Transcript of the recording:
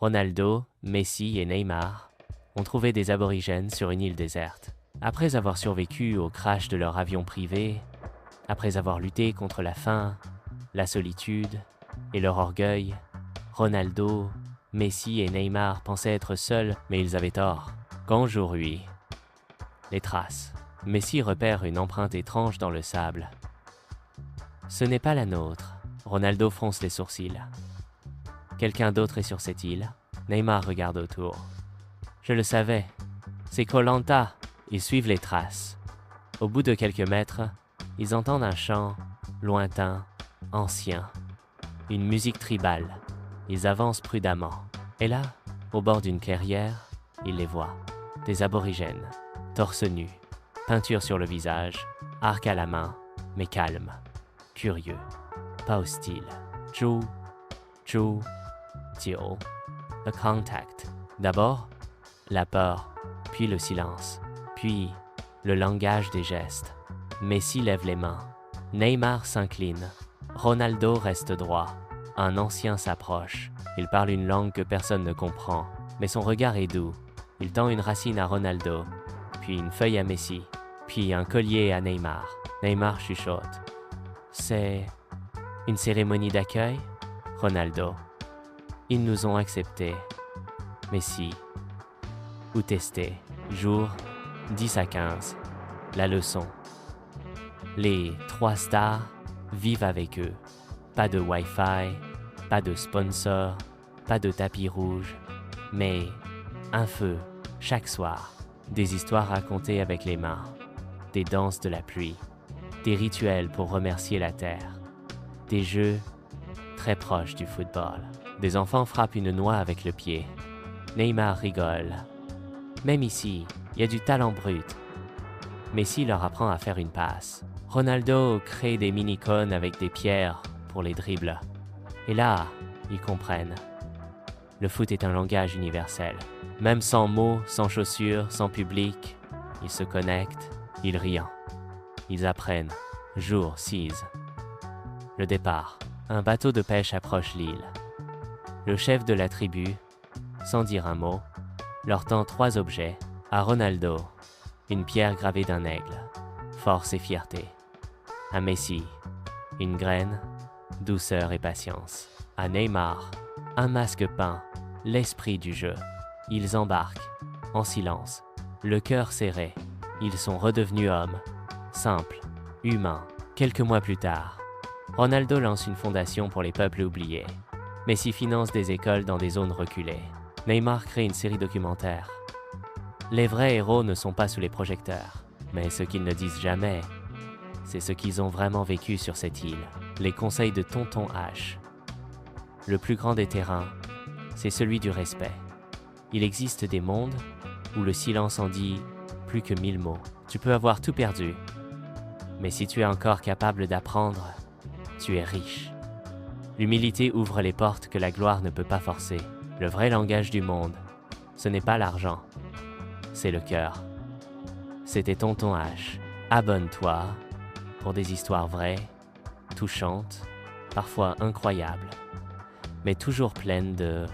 Ronaldo, Messi et Neymar ont trouvé des aborigènes sur une île déserte. Après avoir survécu au crash de leur avion privé, après avoir lutté contre la faim, la solitude et leur orgueil, Ronaldo, Messi et Neymar pensaient être seuls, mais ils avaient tort. Quand jour huit, les traces. Messi repère une empreinte étrange dans le sable. Ce n'est pas la nôtre. Ronaldo fronce les sourcils. Quelqu'un d'autre est sur cette île. Neymar regarde autour. Je le savais. C'est Koh Lanta. Ils suivent les traces. Au bout de quelques mètres, ils entendent un chant lointain, ancien. Une musique tribale. Ils avancent prudemment. Et là, au bord d'une clairière, ils les voient. Des aborigènes, torse nu, peinture sur le visage, arc à la main, mais calme, curieux, pas hostile. Zhu, Jiu, le contact. D'abord, la peur, puis le silence, puis le langage des gestes. Messi lève les mains. Neymar s'incline. Ronaldo reste droit. Un ancien s'approche. Il parle une langue que personne ne comprend, mais son regard est doux. Il tend une racine à Ronaldo, puis une feuille à Messi, puis un collier à Neymar. Neymar chuchote. C'est une cérémonie d'accueil? Ronaldo. Ils nous ont acceptés. Messi. Ou testés. Jour 10 à 15. La leçon. Les 3 stars vivent avec eux. Pas de Wi-Fi, pas de sponsor, pas de tapis rouge, mais un feu chaque soir. Des histoires racontées avec les mains, des danses de la pluie, des rituels pour remercier la terre, des jeux très proches du football. Des enfants frappent une noix avec le pied. Neymar rigole. Même ici, il y a du talent brut. Messi leur apprend à faire une passe. Ronaldo crée des mini-cônes avec des pierres pour les dribbles. Et là, ils comprennent. Le foot est un langage universel. Même sans mots, sans chaussures, sans public, ils se connectent, ils rient. Ils apprennent. Jour 6. Le départ. Un bateau de pêche approche l'île. Le chef de la tribu, sans dire un mot, leur tend 3 objets. À Ronaldo, une pierre gravée d'un aigle, force et fierté. À Messi, une graine, douceur et patience. À Neymar, un masque peint, l'esprit du jeu. Ils embarquent, en silence, le cœur serré. Ils sont redevenus hommes, simples, humains. Quelques mois plus tard, Ronaldo lance une fondation pour les peuples oubliés. Messi finance des écoles dans des zones reculées. Neymar crée une série documentaire. Les vrais héros ne sont pas sous les projecteurs, mais ce qu'ils ne disent jamais, c'est ce qu'ils ont vraiment vécu sur cette île. Les conseils de Tonton H. Le plus grand des terrains, c'est celui du respect. Il existe des mondes où le silence en dit plus que 1000 mots. Tu peux avoir tout perdu, mais si tu es encore capable d'apprendre, tu es riche. L'humilité ouvre les portes que la gloire ne peut pas forcer. Le vrai langage du monde, ce n'est pas l'argent, c'est le cœur. C'était Tonton H. Abonne-toi pour des histoires vraies, touchantes, parfois incroyables, mais toujours pleines de